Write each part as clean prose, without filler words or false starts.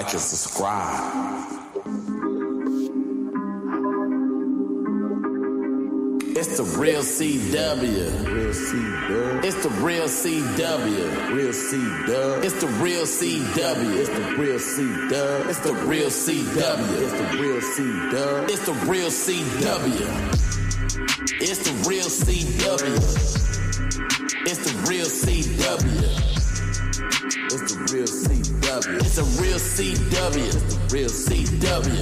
Like and subscribe. It's the real CW. Real C-Dub. It's the real CW. Real C-Dub. It's the real CW. It's the real C-Dub. It's the real CW. It's the real C-Dub. It's the real CW. It's the real CW. It's the real CW. It's the real CW. It's a real CW. It's the real CW.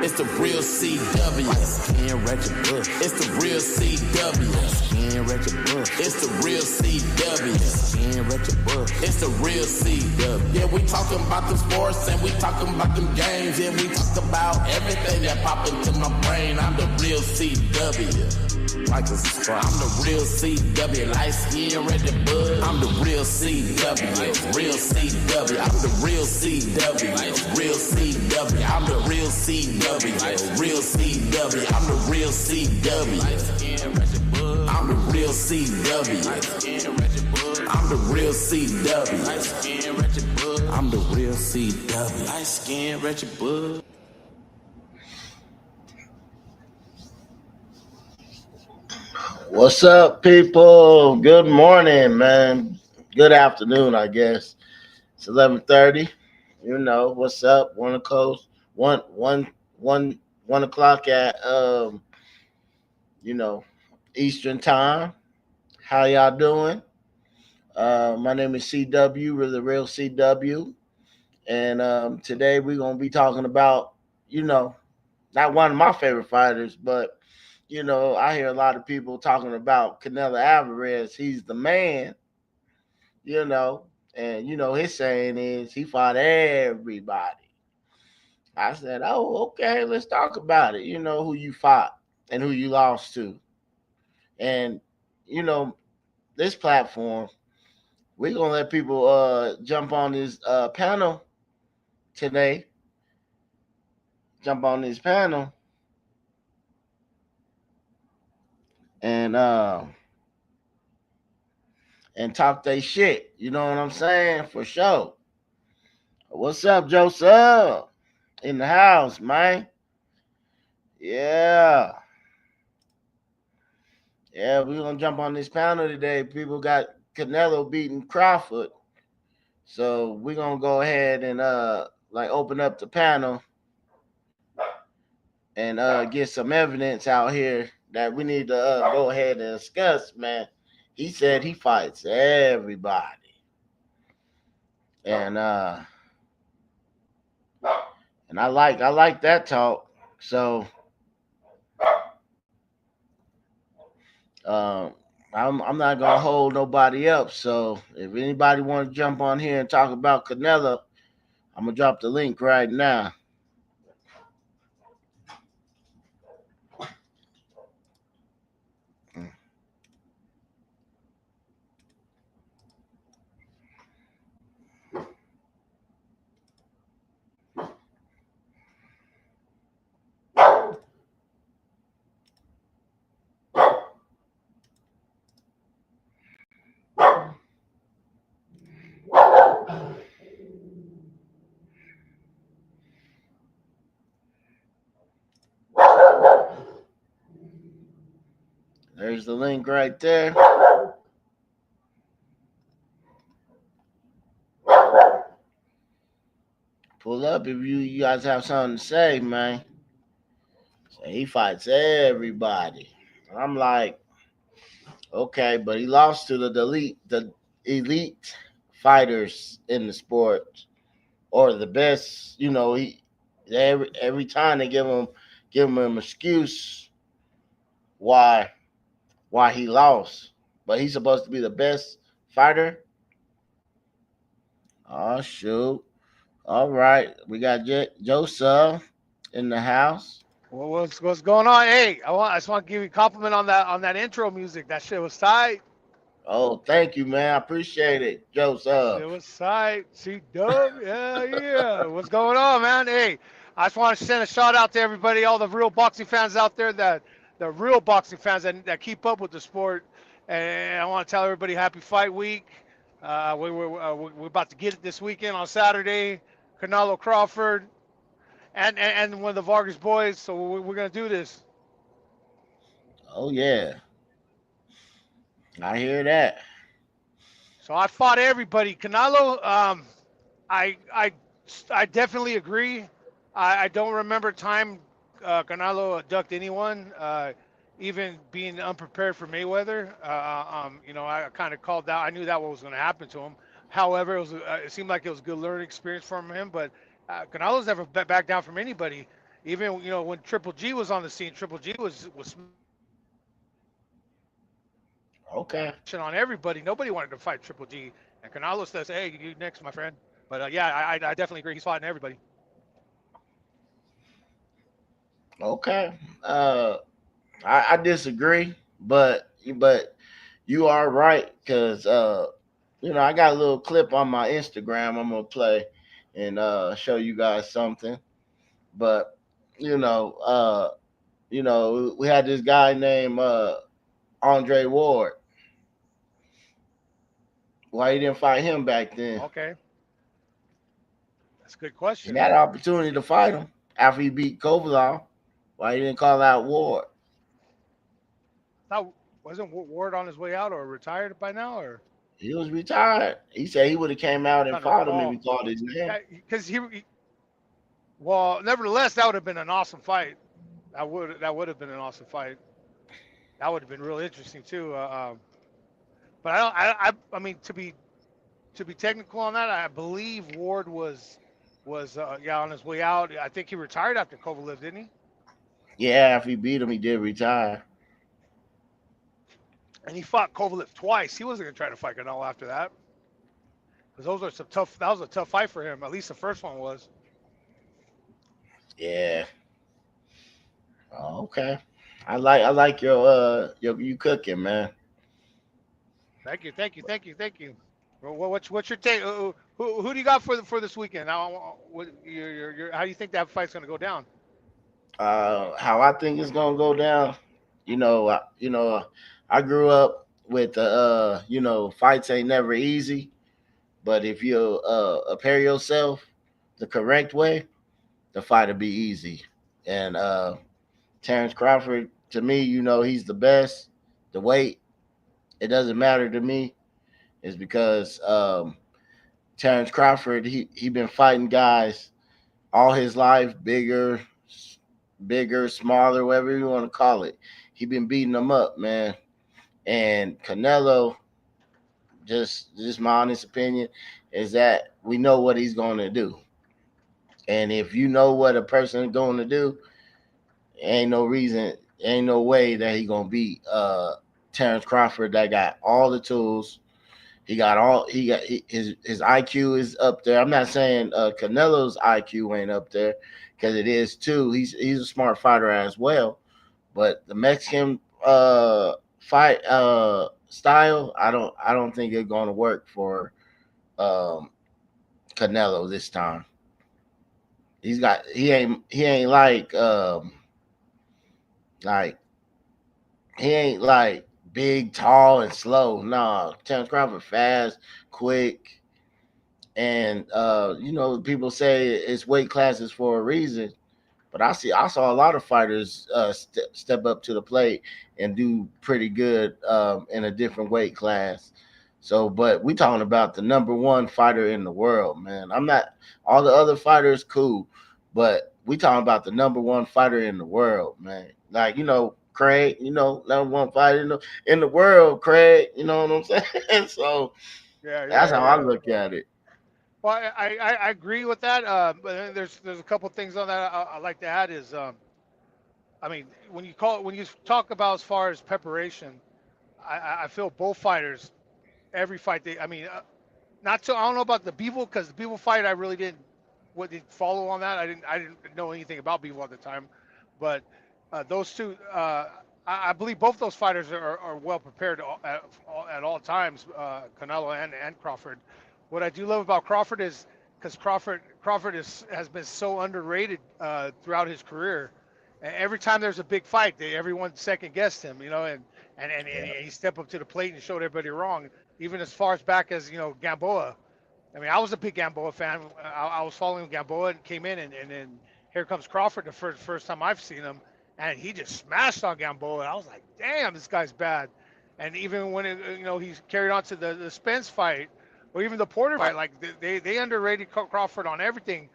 It's the real CW. Skin wretched book. It's the real CW. Skin wretched book. It's the real CW. Skin wretched book. It's the real CW. Yeah, we talking about the sports and we talking about them games. Yeah, we talk about everything that pop into my brain. I'm the real CW. Like a subscribe. I'm the real CW, light skin, ready bud. I'm the real CW, real CW. I'm the real CW, real CW. I'm the real CW, real CW. I'm the real CW. I'm the real CW. I'm the real CW. I'm the real CW. Light skin, wretched bud. What's up, people? Good morning, man. Good afternoon, I guess. It's 11:30. You know what's up? 1 o'clock. One o'clock at Eastern time. How y'all doing? My name is CW, we're the real CW, and today we're gonna be talking about not one of my favorite fighters, but I hear a lot of people talking about Canelo Alvarez. He's the man, you know, and his saying is he fought everybody. I said, oh, okay, let's talk about it. You know who you fought and who you lost to, and you know this platform. We're gonna let people jump on this panel today. Jump on this panel and talk they shit. You know what I'm saying? For sure. What's up, Joseph? In the house, man. Yeah. Yeah, we're gonna jump on this panel today. People got Canelo beating Crawford. So we're gonna go ahead and open up the panel and get some evidence out here that we need to go ahead and discuss, man. He said he fights everybody. And I like that talk. So I'm not gonna hold nobody up. So if anybody want to jump on here and talk about Canelo, I'm gonna drop the link right now. There's the link right there. Pull up if you guys have something to say, man. So he fights everybody. I'm like, okay, but he lost to the elite fighters in the sport, or the best. Every time they give him an excuse why he lost, but he's supposed to be the best fighter. Oh shoot! All right, we got Joseph in the house. Well, what's going on? Hey, I just want to give you a compliment on that intro music. That shit was tight. Oh, thank you, man. I appreciate it, Joseph. Shit was tight. See, dub. Yeah, yeah. What's going on, man? Hey, I just want to send a shout out to everybody, all the real boxing fans out there, that the real boxing fans that keep up with the sport. And I want to tell everybody Happy Fight Week. We're about to get it this weekend on Saturday. Canelo Crawford, and one of the Vargas boys. So we're gonna do this. Oh yeah, I hear that. So I fought everybody. Canelo, I I I definitely agree. I don't remember time Canelo ducked anyone, even being unprepared for Mayweather. I kind of called out. I knew that what was going to happen to him. However, it seemed like it was a good learning experience from him. But Canelo's never backed down from anybody. Even when Triple G was on the scene, Triple G was smashing on everybody. Nobody wanted to fight Triple G, and Canelo says, "Hey, you next, my friend." But yeah, I definitely agree. He's fighting everybody. Okay. Uh, I disagree, but you are right because I got a little clip on my Instagram. I'm gonna play and show you guys something. But you know, uh, we had this guy named Andre Ward. Why he didn't fight him back then? Okay, that's a good He question. had an opportunity to fight him after he beat Kovalov. Why he didn't call out Ward? Thought wasn't Ward on his way out or retired by now, or He was retired. He said he would have came I'm out and trying to fought him if he recall. called his name. Yeah, because well, nevertheless, that would have been an awesome fight. That would have been an awesome fight. That would have been real interesting too. But I don't. I mean, to be technical on that, I believe Ward was yeah, on his way out. I think he retired after Kovalev, didn't he? Yeah, if he beat him, he did retire. And he fought Kovalev twice. He wasn't gonna try to fight Canelo after that because those are some tough. That was a tough fight for him. At least the first one was. Yeah. Oh, okay. I like your you cooking, man. Thank you, thank you, thank you, thank you. Well, what's your take? Who do you got for this weekend? Now, how do you think that fight's gonna go down? How I think it's gonna go down. I grew up with fights ain't never easy, but if you prepare yourself the correct way, the fight will be easy. And Terrence Crawford, to me, he's the best. The weight, it doesn't matter to me. Is because Terrence Crawford, he been fighting guys all his life, bigger, smaller, whatever you want to call it. He been beating them up, man. And Canelo, just my honest opinion, is that we know what he's going to do. And if you know what a person is going to do, ain't no way that he gonna beat Terrence Crawford that got all the tools. His IQ is up there. I'm not saying Canelo's IQ ain't up there because it is too. He's a smart fighter as well. But the Mexican fight style, I don't think it's gonna work for um, Canelo this time. He ain't like he ain't like big, tall, and slow. Nah, Terrence Crawford fast, quick, and people say it's weight classes for a reason. But I saw a lot of fighters step up to the plate and do pretty good in a different weight class. So, but we talking about the number one fighter in the world, man. I'm not all the other fighters cool, but we talking about the number one fighter in the world, man. Like Craig, number one fighter in the world, Craig. You know what I'm saying? So Yeah, that's yeah, how I yeah. look at it. Well, I agree with that. But then there's a couple things on that I like to add is I mean when you talk about as far as preparation, I feel both fighters every fight they I mean not so I don't know about the Beevil because the Beevil fight I really didn't follow on that. I didn't know anything about Beevil at the time, but those two I believe both those fighters are well prepared at all times. Canelo and Crawford. What I do love about Crawford is because Crawford has been so underrated throughout his career. And every time there's a big fight, everyone second guessed him, and Yeah, he stepped up to the plate and showed everybody wrong. Even as far as back as Gamboa, I mean, I was a big Gamboa fan. I was following Gamboa and came in, and then here comes Crawford, the first time I've seen him, and he just smashed on Gamboa. I was like, damn, this guy's bad. And even when he's carried on to the Spence fight, or even the Porter fight, like they underrated Crawford on everything,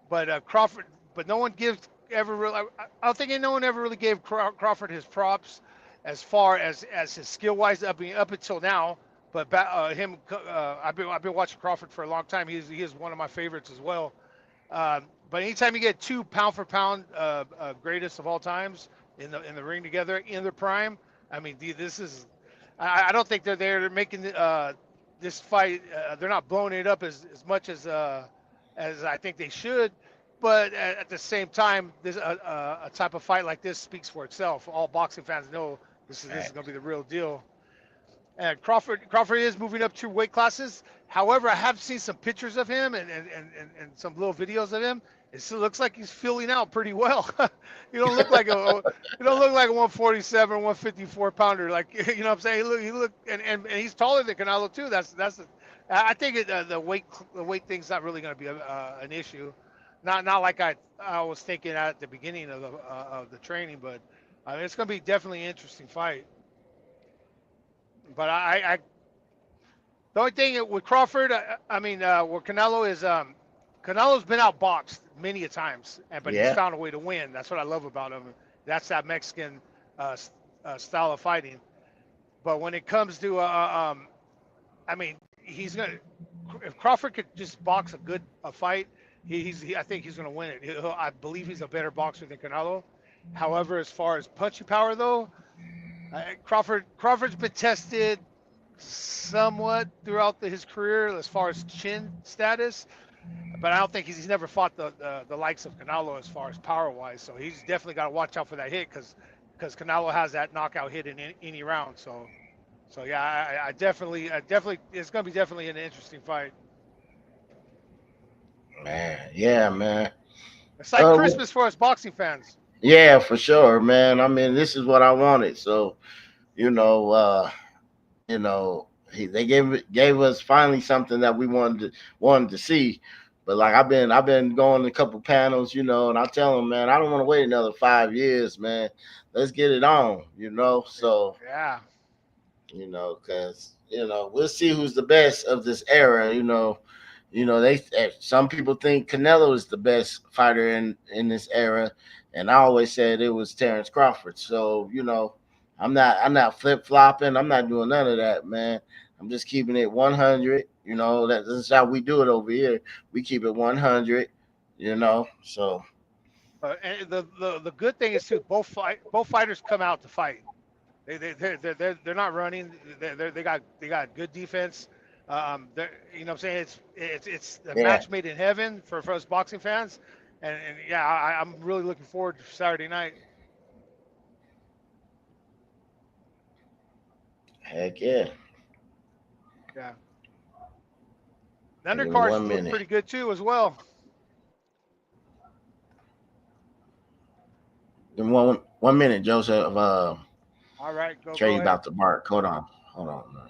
but Crawford, but no one gives ever really. I don't think no one ever really gave Crawford his props as far as his skill wise up until now. But I've been watching Crawford for a long time. He is one of my favorites as well. But anytime you get two pound for pound greatest of all times in the ring together in their prime, I mean, this is. I don't think they're making this fight. They're not blowing it up as much as I think they should. But at the same time, this a type of fight like this speaks for itself. All boxing fans know this is going to be the real deal. And Crawford is moving up 2 weight classes. However, I have seen some pictures of him and some little videos of him. It still looks like he's filling out pretty well. you don't look like a you don't look like a 147, 154 pounder. Like you know what I'm saying. He look and he's taller than Canelo too. I think the weight thing's not really going to be an issue. Not like I was thinking at the beginning of the training, but I mean, it's going to be definitely an interesting fight. But the only thing with Crawford, I mean, with Canelo is Canelo's been outboxed many a times, but he's Yeah. found a way to win. That's what I love about him. That's that Mexican style of fighting. But when it comes to, I mean, he's gonna. If Crawford could just box a fight, I think he's gonna win it. I believe he's a better boxer than Canelo. However, as far as punching power though, Crawford's been tested somewhat throughout his career as far as chin status, but I don't think he's never fought the likes of Canelo as far as power wise. So he's definitely got to watch out for that hit because Canelo has that knockout hit in any round. So yeah, I definitely it's gonna be definitely an interesting fight. Man, yeah, man. It's like Uh, Christmas for us boxing fans. yeah, for sure, man. I mean, this is what I wanted. So, you know, they gave us finally something that we wanted to see. But like I've been going to a couple panels, and I tell them, man, I don't want to wait another 5 years, man. Let's get it on, So Yeah. because we'll see who's the best of this era. Some people think Canelo is the best fighter in this era, and I always said it was Terrence Crawford. So I'm not flip flopping. I'm not doing none of that, man. I'm just keeping it 100. This is how we do it over here. We keep it 100. So And the good thing is too, both fighters come out to fight. They're not running. They got good defense. You know what I'm saying? It's a yeah, match made in heaven for us boxing fans, and yeah, I'm really looking forward to Saturday night. heck yeah. Yeah, the Give me undercards one look minute. pretty good too as well. Give me one minute, Joseph. All right, go Trey ahead. about to bark. Hold on, man.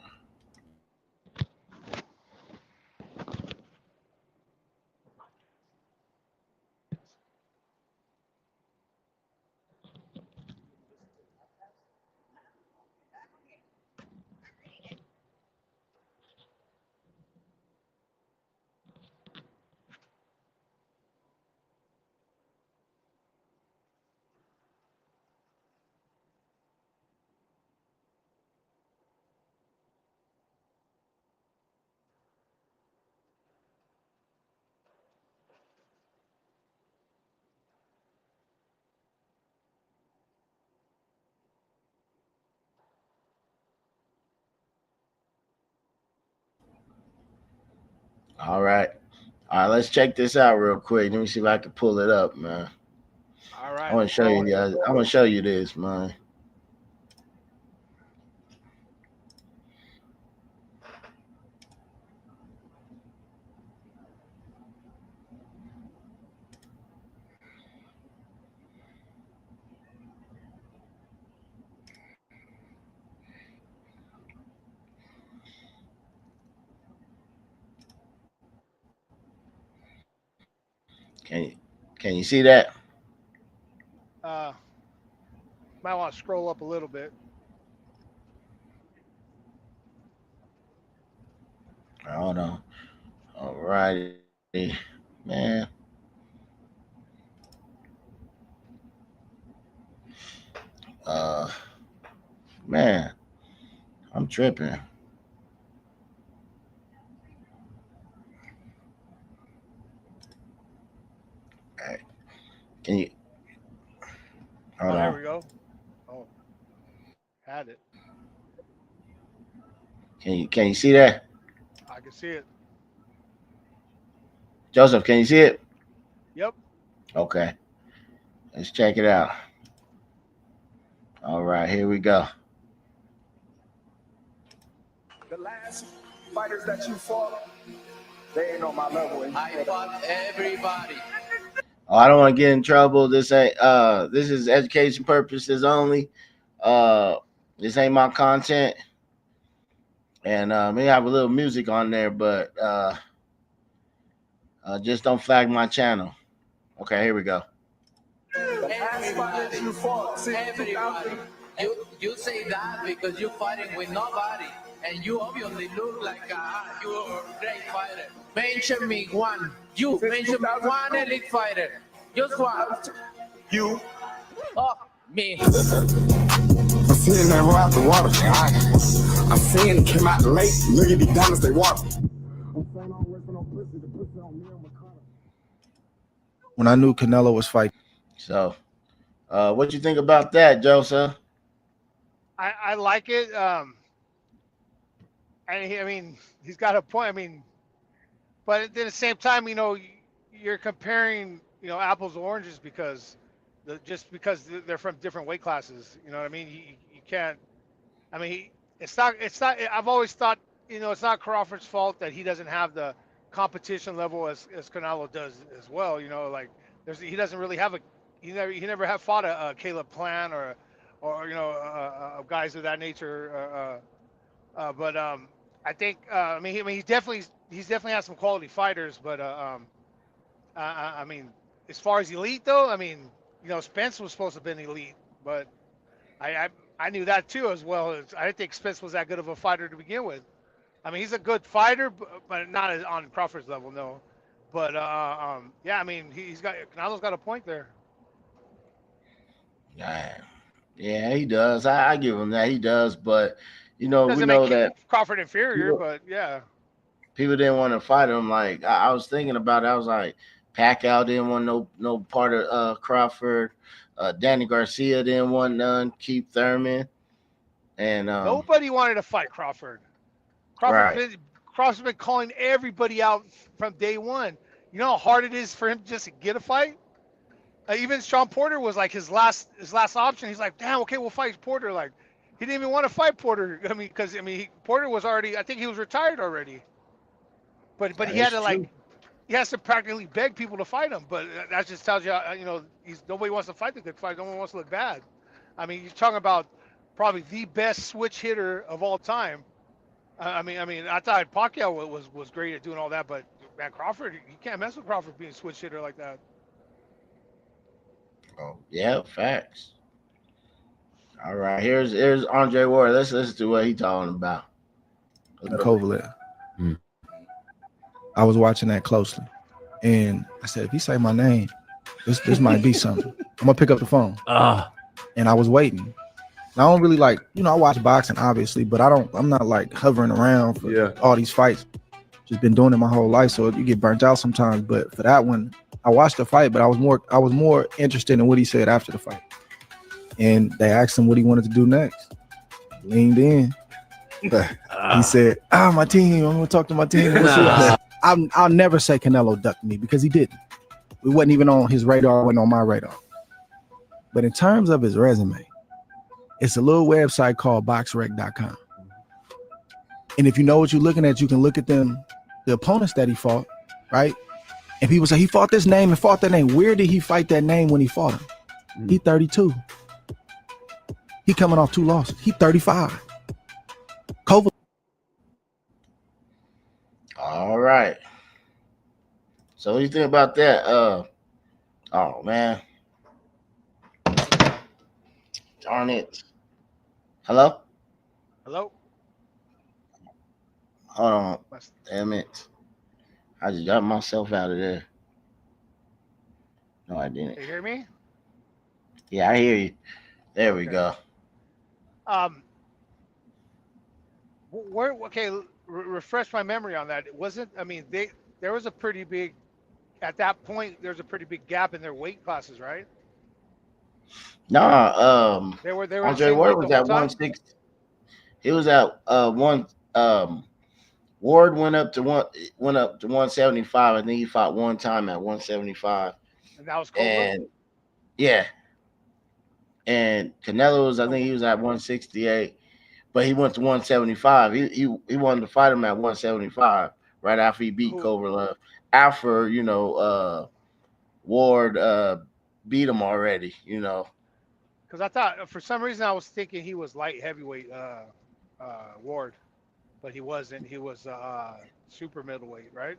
All right. All right, let's check this out real quick. Let me see if I can pull it up, man. All I right, want no to show you problem. guys. I want to show you this, man. Can you see that? Uh, might want to scroll up a little bit. Hold on. All righty, man. Uh, man, I'm tripping. All right. Can you hold Oh, there on? we go. Oh, had it. Can you see that? I can see it. Joseph, can you see it? Yep. Okay, let's check it out. All right, here we go. The last fighters that you fought, they ain't on my level. I fought everybody. Oh, I don't want to get in trouble. This is education purposes only. Uh, this ain't my content, and may have a little music on there, but just don't flag my channel. Okay, here we go. The last fighters you fought, since Everybody. 2000, You say that because you're fighting with nobody, and you obviously look like you're a great fighter. Mention me one. You mention me one elite fighter. Just one. you. Oh, me. I seen that roll out the water. I seen it came out the lake. Look at these diamonds, they water. When I knew Canelo was fighting. So, what you think about that, Joseph? I like it. I mean, he's got a point. I mean, but at the same time, you're comparing, apples to oranges because just because they're from different weight classes. You know what I mean? You can't. I mean, it's not. It's not. I've always thought, it's not Crawford's fault that he doesn't have the competition level as Canelo does as well. Like he doesn't really have he never have fought a Caleb Plant or guys of that nature. But I think he's definitely had some quality fighters, but I mean, as far as elite though, I mean, Spence was supposed to have been elite, but I knew that too as well. I didn't think Spence was that good of a fighter to begin with. I mean, he's a good fighter, but not on Crawford's level, no. But yeah, I mean, Canelo's got a point there. Yeah, he does. I give him that. He does, but we Doesn't make know that Crawford inferior, people, but yeah. people didn't want to fight him. Like I was thinking about it. I was like, Pacquiao didn't want no part of Crawford. Danny Garcia didn't want none. Keith Thurman and Nobody wanted to fight Crawford. right. Crawford's been calling everybody out from day one. You know how hard it is for him just to get a fight. Even Sean Porter was like his last option. He's like, damn, okay, we'll fight Porter. Like, he didn't even want to fight Porter. I mean, because Porter was already. I think he was retired already. But That he had is to true. he has to practically beg people to fight him. But that just tells you, nobody wants to fight the good fight. No one wants to look bad. I mean, you're talking about probably the best switch hitter of all time. I thought Pacquiao was great at doing all that, but man, Crawford, you can't mess with Crawford being a switch hitter like that. Oh, yeah, facts. All right, here's Andre Ward. Let's listen to what he talking about. Kovalev. I was watching that closely, and I said, if he say my name, this might be something. I'm gonna pick up the phone. And I was waiting. And I don't really like, I watch boxing obviously, but I'm not like hovering around for all these fights. Just been doing it my whole life, so you get burnt out sometimes. But for that one, I watched the fight, but I was more interested in what he said after the fight. And they asked him what he wanted to do next. Leaned in. He said, my team, I'm gonna talk to my team. I'll never say Canelo ducked me because he didn't. It wasn't even on his radar, it wasn't on my radar. But in terms of his resume, it's a little website called boxrec.com. And if you know what you're looking at, you can look at the opponents that he fought, right? And people say he fought this name and fought that name. Where did he fight that name when he fought him? He 32. He coming off 2 losses. He 35. Kovalev. All right. So what do you think about that? Oh man, What's up? darn it! Hello, Hello? hold on, Must- damn it! I just got myself out of there. No, I didn't. You hear me? Yeah, I hear you. There we Okay. go. Um, where? Okay, refresh my memory on that. It wasn't. I mean, there was a pretty big at that point. There's a pretty big gap in their weight classes, right? Nah, They were the Andre same Ward weight the was whole at time. 160. He was at one. Ward went up to 175. I think he fought one time at 175, And that was Kova. and yeah, and Canelo was, I So think he was at 168, but he went to 175. He wanted to fight him at 175 right after he beat who? Kovalev. After Ward beat him already. Because I thought for some reason I was thinking he was light heavyweight Ward, but he wasn't. He was super middleweight, right?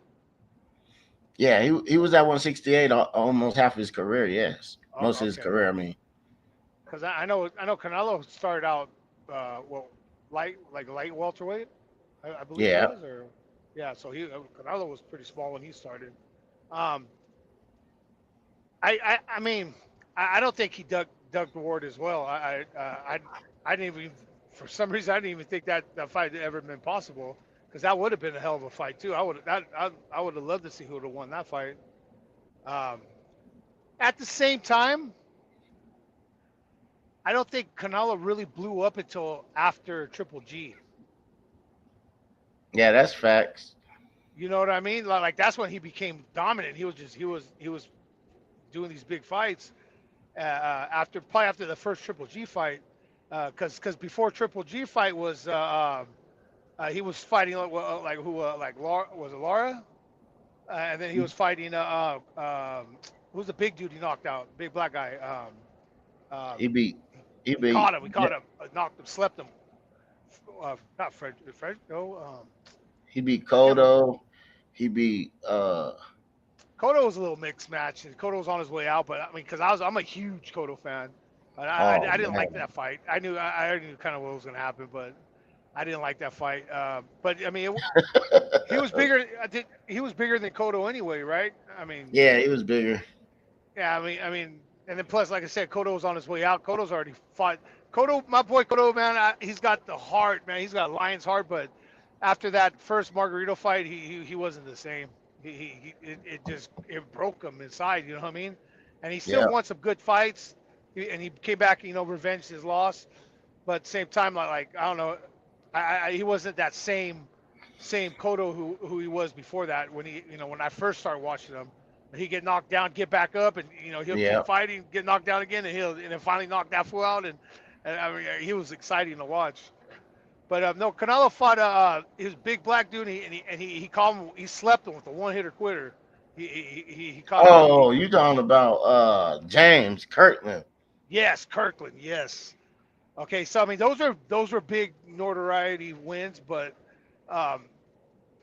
Yeah, he was at 168 almost half his career. Yes, Oh, most of his okay. career. I mean, Because I know Canelo started out well light welterweight, I believe it yeah, was, or yeah. So Canelo was pretty small when he started. Um, I mean, I don't think he dug the Ward as well. I didn't even for some reason I didn't even think that fight had ever been possible because that would have been a hell of a fight too. I would have loved to see who would have won that fight. Um, at the same time, I don't think Canelo really blew up until after Triple G. yeah, that's facts. You know what I mean? Like that's when he became dominant. He was doing these big fights after the first Triple G fight, because before Triple G fight was he was fighting like who like Laura was it Laura, and then he was fighting who's the big dude he knocked out, big black guy. Um, He beat he he caught beat him. He caught him. Knocked him. Slept him. Not Fred. Fred. No. he beat I can't remember. Cotto. He beat Cotto was a little mixed match, and Cotto was on his way out. But I mean, because I'm a huge Cotto fan, but oh I didn't like man. that fight. I already knew kind of what was going to happen, but I didn't like that fight. But I mean, he was bigger. He was bigger than Cotto anyway, right? I mean, Yeah, he was bigger. yeah. I mean, and then plus, like I said, Cotto was on his way out. Cotto's already fought. Cotto, my boy Cotto, man, he's got the heart, man. He's got lion's heart, but after that first Margarito fight, he wasn't the same. It broke him inside. You know what I mean? And he still Yeah, won some good fights, and he came back, revenged his loss. But at the same time, I don't know, he wasn't that same Cotto who he was before that. When I first started watching him, he get knocked down, get back up, and he'll yeah. keep fighting, get knocked down again, and then finally knock that fool out, and I mean he was exciting to watch. But no, Canelo fought his big black dude, and he called him. He slept him with a one hitter quitter. He caught him. Oh, you talking about James Kirkland? Yes, Kirkland. Yes. Okay, so I mean those were big notoriety wins, but um,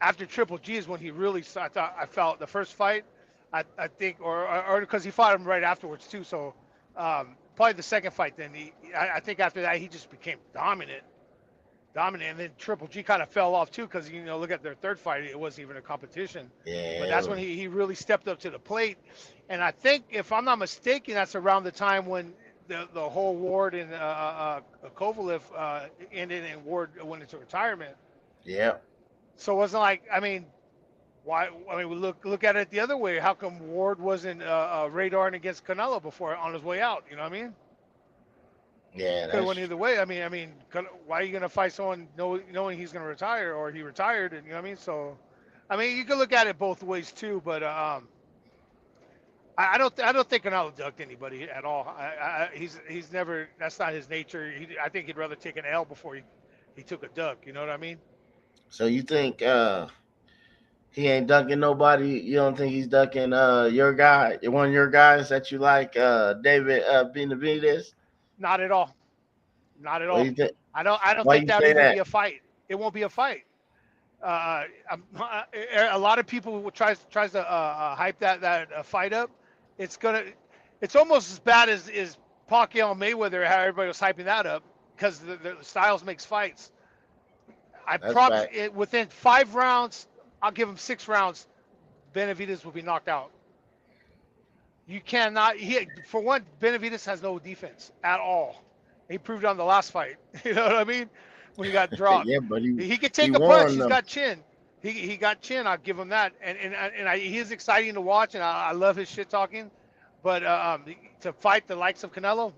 after Triple G is when he really I felt the first fight. I think or because he fought him right afterwards too. So probably the second fight. Then I think after that he just became dominant, and then Triple G kind of fell off too because look at their third fight, it wasn't even a competition. But Yeah, that's when he really stepped up to the plate, and I think if I'm not mistaken, that's around the time when the whole Ward and Kovalev ended and Ward went into retirement. yeah, So it wasn't like why? I mean, we look at it the other way. How come Ward wasn't radaring against Canelo before on his way out? You know what I mean? yeah. Could have That's went either way. I mean, why are you gonna fight someone knowing he's gonna retire or he retired? And you know what I mean. So, I mean, you could look at it both ways too. But I don't think Canelo ducked anybody at all. He's never. That's not his nature. I think he'd rather take an L before he took a duck. You know what I mean? so you think he ain't ducking nobody? You don't think he's ducking your guy, one of your guys that you like, David Benavidez? Not at all. Not at What do all. you think? I don't Why think you that would say even that? be a fight. It won't be a fight. A lot of people tries to hype that fight up. it's gonna, it's almost as bad as Pacquiao and Mayweather, how everybody was hyping that up because the styles makes fights. I That's promise fact. it within 5 rounds. I'll give him 6 rounds. Benavidez will be knocked out. You cannot. For one, Benavidez has no defense at all. He proved on the last fight. You know what I mean? When he got dropped, Yeah, but he could he take a punch. won He's them. got chin. He got chin. I'll give him that. He is exciting to watch, and I love his shit talking. But to fight the likes of Canelo,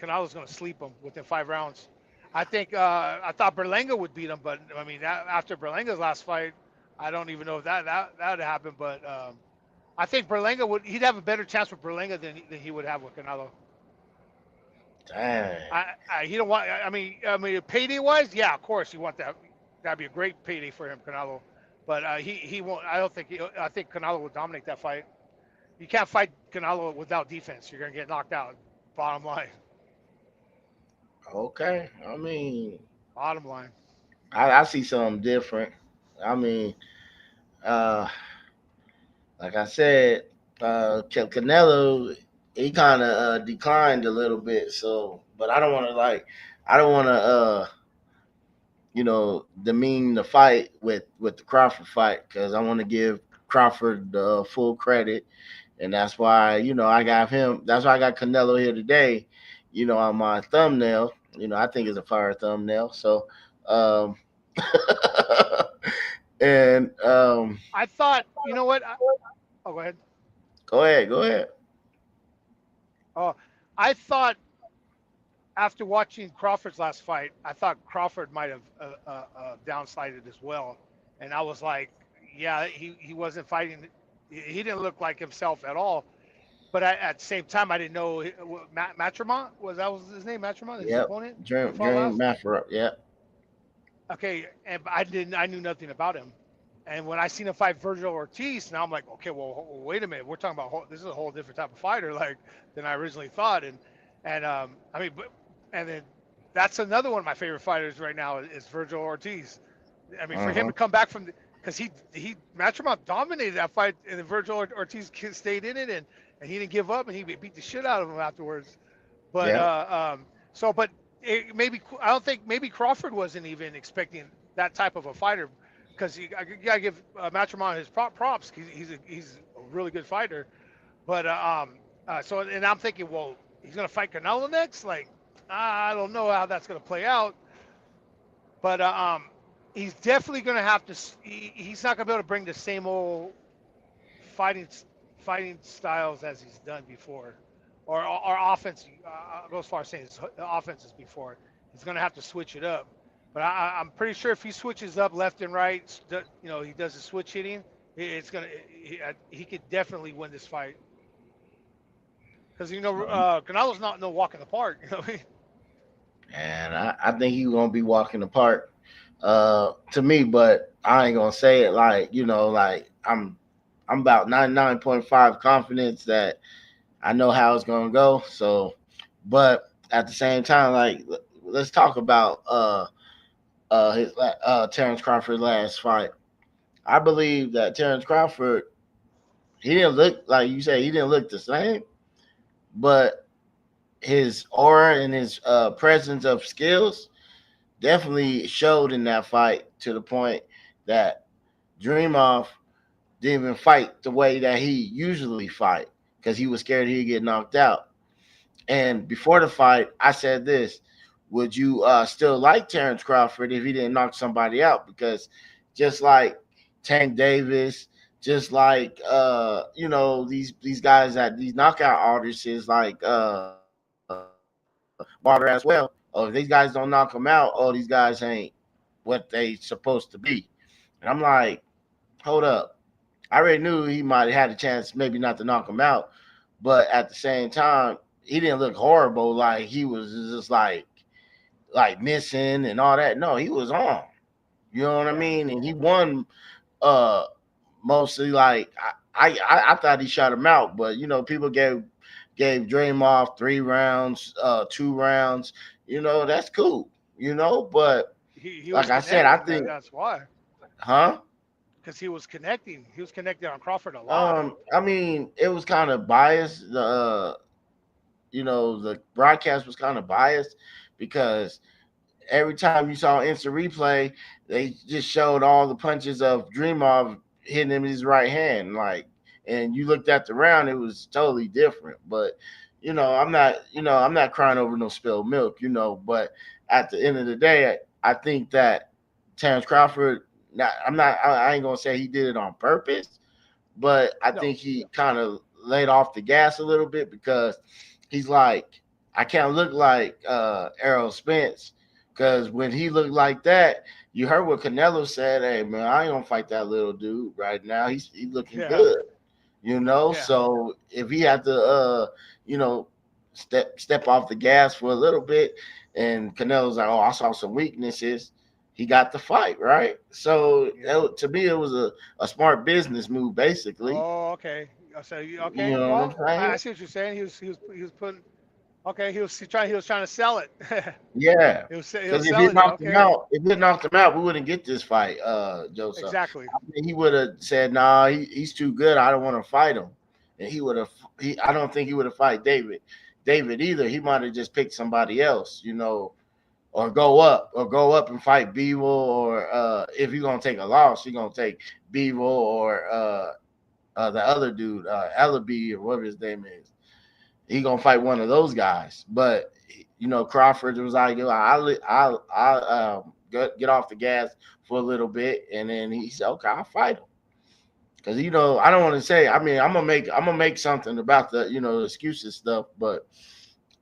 Canelo's going to sleep him within 5 rounds. I thought Berlanga would beat him, but I mean after Berlanga's last fight, I don't even know if that would happen. But I think he'd have a better chance with Berlanga than he would have with Canelo. Dang. He don't want. I mean, payday wise, yeah, of course you want that. That'd be a great payday for him, Canelo. But he won't. I don't think. I think Canelo will dominate that fight. You can't fight Canelo without defense. You're gonna get knocked out. Bottom line. Okay. I mean, Bottom line. I see something different. I mean, uh, like I said, Canelo, he kind of declined a little bit. So, but I don't want to I don't want to demean the fight with the Crawford fight because I want to give Crawford the full credit, and that's why I got him. That's why I got Canelo here today. On my thumbnail. I think it's a fire thumbnail. So, um, and I thought. You know what? Oh, go ahead. go ahead. Oh, I thought after watching Crawford's last fight, I thought Crawford might have downslided as well, and I was like, yeah, he wasn't fighting. He didn't look like himself at all. But at the same time, I didn't know Matrimont was his name. Matrimont, his Yep. opponent who fought Dream last. Mafra. Yep. Okay, and I knew nothing about him. And when I seen him fight Virgil Ortiz, now I'm like, okay, well, wait a minute, we're talking about this is a whole different type of fighter, like than I originally thought. And I mean, and then that's another one of my favorite fighters right now is Virgil Ortiz. I mean, for him Uh-huh. to come back from because he Matrimont dominated that fight, and then Virgil Ortiz stayed in it, and he didn't give up, and he beat the shit out of him afterwards. But Yep. but maybe I don't think maybe Crawford wasn't even expecting that type of a fighter because I gotta give Matrimon his props. He's a really good fighter. But so and I'm thinking, well, he's gonna fight Canelo next. Like I don't know how that's gonna play out. But he's definitely gonna have to. He's not gonna be able to bring the same old fighting fighting styles as he's done before, or offense. I'll go as far as saying his offenses before. He's gonna have to switch it up. But I'm pretty sure if he switches up left and right, he does the switch hitting. It's gonna he could definitely win this fight because Canelo's not no walk in the park. You know what I mean? And I think he's gonna be walking the park to me, but I ain't gonna say it like I'm about 99.5 confidence that I know how it's gonna go. So, but at the same time, let's talk about his Terrence Crawford last fight. I believe that Terrence Crawford, he didn't look like you said, he didn't look the same, but his aura and his presence of skills definitely showed in that fight to the point that Dreamoff didn't even fight the way that he usually fight because he was scared he'd get knocked out. And before the fight, I said this: would you still like Terrence Crawford if he didn't knock somebody out? Because just like Tank Davis, just like these guys that these knockout artists like Barber as well. Oh, if these guys don't knock them out, oh, these guys ain't what they supposed to be. And I'm like, hold up. I already knew he might have had a chance, maybe not to knock him out, but at the same time, he didn't look horrible. Like he was just like missing and all that. No, he was on. You know what I Yeah. mean? And he won uh mostly like I thought he shot him out, but people gave Dream off 3 rounds, 2 rounds. That's cool. But He like was I said, I connecting. think, That's why. huh? because he was connecting. He was connecting on Crawford a lot. I mean, it was kind of biased. The broadcast was kind of biased because every time you saw instant replay, they just showed all the punches of Dreamov hitting him in his right hand, and you looked at the round, it was totally different. But I'm not crying over no spilled milk, But at the end of the day, I think that Terrence Crawford. Not, I'm not. I ain't gonna say he did it on purpose, but I No, think he kind of laid off the gas a little bit because he's like, I can't look like Errol Spence because when he looked like that, you heard what Canelo said. Hey man, I ain't gonna fight that little dude right now. He's looking yeah, good, yeah, So if he had to, you know, step off the gas for a little bit, and Canelo's like, oh, I saw some weaknesses. He got the fight right. So yeah. to me, it was a smart business move, basically. Oh, okay. So You okay. know what Well, I'm saying? I see what you're saying. He was putting. Okay, he was trying to sell it. Yeah. he was Because if he selling it. knocked him Okay, out, we wouldn't get this fight, Joseph. exactly. I mean, he would have said, "Nah, he's too good. I don't want to fight him." And he would have. I don't think he would have fight David either. He might have just picked somebody else, or go up and fight Bevel, or if you're gonna take a loss, you're gonna take Bevel or the other dude, Ellaby or whatever his name is. He gonna fight one of those guys. But Crawford was like, I'll get off the gas for a little bit, and then he said, okay, I'll fight him. Because I don't want to say. I mean, I'm gonna make something about the excuses stuff, but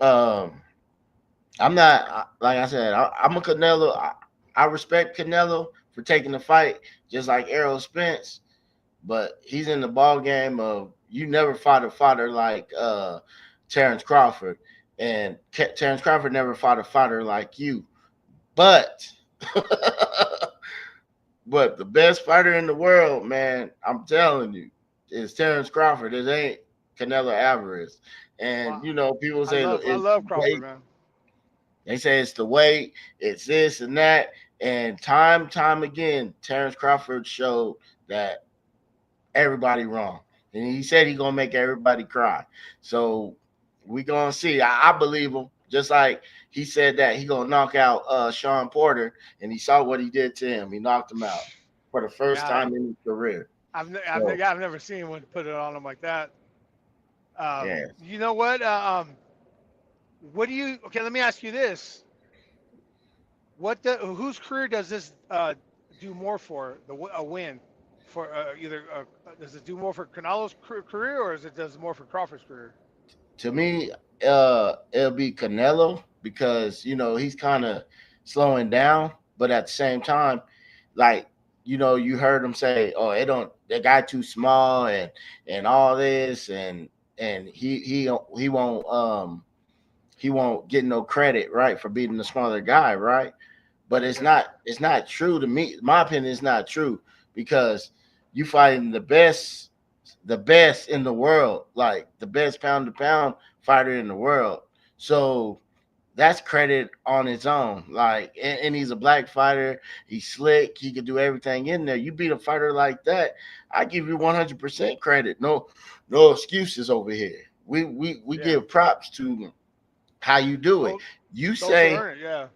I'm not like I said. I'm a Canelo. I respect Canelo for taking the fight, just like Errol Spence. But he's in the ball game of you never fought a fighter like Terrence Crawford, and Terrence Crawford never fought a fighter like you. But but the best fighter in the world, man, I'm telling you, is Terrence Crawford. It ain't Canelo Alvarez. And Wow. people I say, look, love I it's love the Crawford, weight. man. They say it's the weight, it's this and that. And time again, Terrence Crawford showed that everybody wrong. And he said he gonna make everybody cry. So we gonna see. I believe him. Just like he said that he gonna knock out Sean Porter, and he saw what he did to him. He knocked him out for the first Yeah, time in his career. So I've never seen anyone put it on him like that. yeah, You know what? What do you? Okay, let me ask you this: whose career does this do more for a win for either? Does it do more for Canelo's career, or does it more for Crawford's career? to me, it'll be Canelo because he's kind of slowing down, but at the same time, like you heard him say, "Oh, it don't that guy too small and all this and he won't get no credit right for beating the smaller guy, right?" But Yeah, it's not true to me. My opinion is not true because you fighting the best in the world, like the best pound to pound fighter in the world. So that's credit on its own. Like, and he's a black fighter. He's slick. He can do everything in there. You beat a fighter like that, I give you 100% credit. No excuses over here. We yeah. give props to how you do it. Those You those who say earn it, yeah.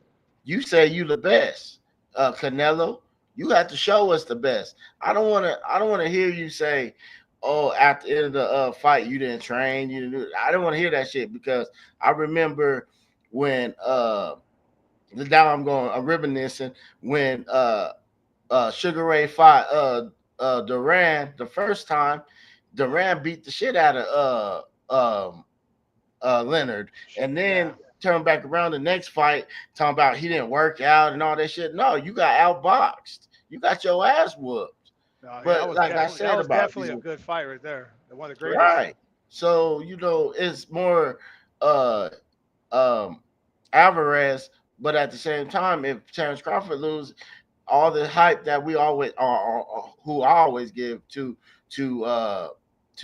you the best, Canelo. You have to show us the best. I don't want to hear you say, "Oh, at the end of the fight, you didn't train, you didn't do it." I don't want to hear that shit because I remember when now I'm going reminiscing when Sugar Ray fought Duran the first time. Duran beat the shit out of Leonard, and Yeah. then turn back around the next fight, talking about he didn't work out and all that shit. No, you got outboxed. You got your ass whooped. No, yeah, But like I that said was about definitely a good fight right there. One of the greatest. right. So it's more uh um Alvarez, but at the same time, if Terrence Crawford loses, all the hype that we always who I always give to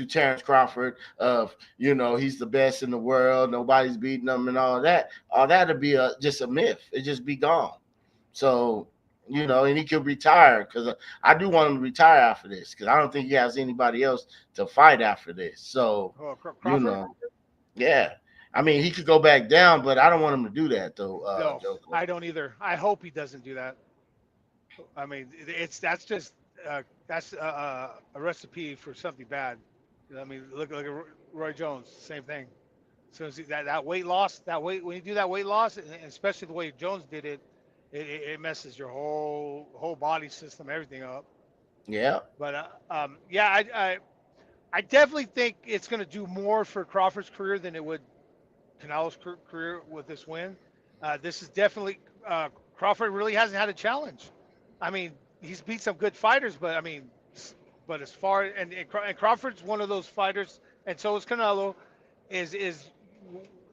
Terrence Crawford of he's the best in the world, nobody's beating him and all that'll be just a myth. It just be gone. So and he could retire because I do want him to retire after this because I don't think he has anybody else to fight after this. So, you Crawford? know, yeah. I mean, he could go back down, but I don't want him to do that though, No, Joker. I don't either. I hope he doesn't do that. I mean, that's just that's a recipe for something bad. I mean, look at Roy Jones, same thing. So that weight loss, that weight when you do that weight loss, and especially the way Jones did it, it messes your whole body system, everything up. Yeah. But yeah, I definitely think it's going to do more for Crawford's career than it would Canelo's career with this win. This is definitely Crawford really hasn't had a challenge. I mean, he's beat some good fighters, but I mean, but as far and Crawford's one of those fighters, and so is Canelo. Is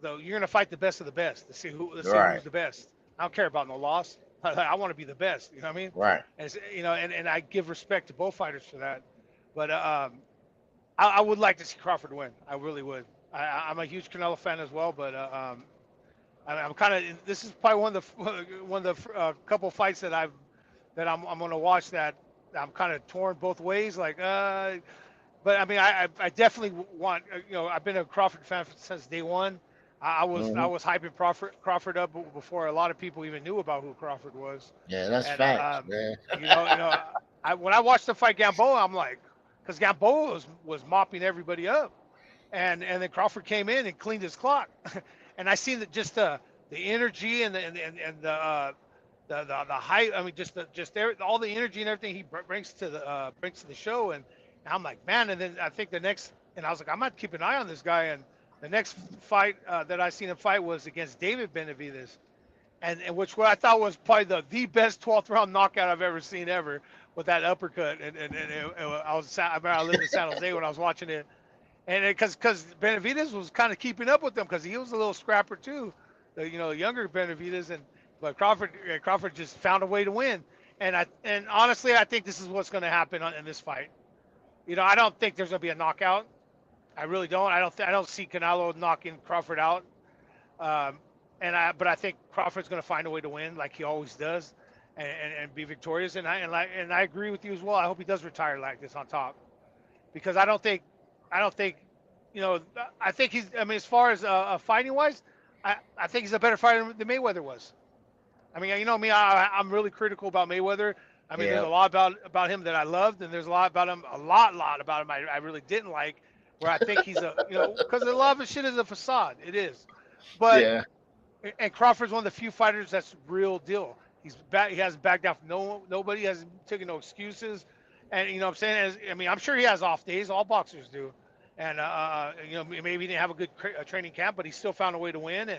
though you're gonna fight the best of the best to see Right. who's the best. I don't care about no loss. I want to be the best. You know what I mean? Right. And I give respect to both fighters for that. But I would like to see Crawford win. I really would. I'm a huge Canelo fan as well, but I'm kind of. This is probably one of the couple fights I'm going to watch that I'm kind of torn both ways. Like, but I mean, I definitely want. I've been a Crawford fan since day one. I Hmm. was hyping Crawford up before a lot of people even knew about who Crawford was. Yeah, that's And facts, man. when I watched the fight Gamboa, I'm like, because Gamboa was mopping everybody up, and then Crawford came in and cleaned his clock, and I seen that just the energy and the height. I mean, all the energy and everything he brings to the show, and I'm like, man. And then I think and I was like, I might keep an eye on this guy. And the next fight that I seen him fight was against David Benavidez, and which what I thought was probably the best 12th round knockout I've ever seen ever with that uppercut. I remember I lived in San Jose when I was watching it, and because Benavidez was kind of keeping up with them because he was a little scrapper too, the younger Benavidez, but Crawford just found a way to win. And honestly, I think this is what's going to happen in this fight. I don't think there's going to be a knockout. I really don't. I don't see Canelo knocking Crawford out. Um, but I think Crawford's going to find a way to win like he always does, and be victorious. And I agree with you as well. I hope he does retire like this on top because I don't think, I think he's. I mean, as far as fighting wise, I think he's a better fighter than Mayweather was. I mean, you know me, I'm really critical about Mayweather. I mean, there's Yeah. a lot about him that I loved, and there's a lot about him, a lot about him I really didn't like. Where I think he's because a lot of his shit is a facade. It is, but Yeah. and Crawford's one of the few fighters that's real deal. He hasn't backed down from nobody has taken no excuses, and you know what I'm saying. I mean, I'm sure he has off days. All boxers do, and maybe he didn't have a good training camp, but he still found a way to win.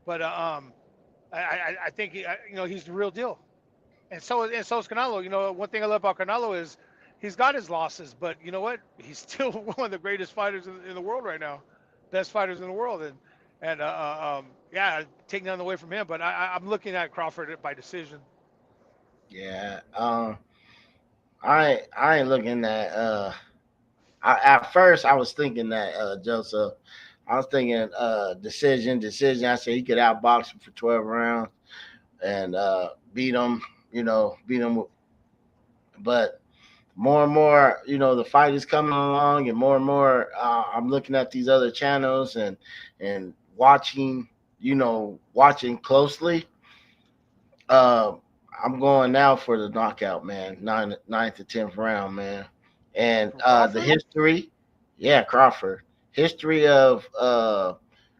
But I think he's the real deal, and so is Canelo. One thing I love about Canelo is he's got his losses, but you know what? He's still one of the greatest fighters in the world right now, best fighters in the world, and yeah, taking nothing away from him, but I'm looking at Crawford by decision. Yeah. I ain't looking at at first I was thinking that Joseph. I was thinking decision. I said he could outbox him for 12 rounds and beat him. Beat him. But more and more, the fight is coming along, and more, I'm looking at these other channels and watching, watching closely. Uh, I'm going now for the knockout, man. Ninth to 10th round, man. And From the Crawford? history, yeah, Crawford. History of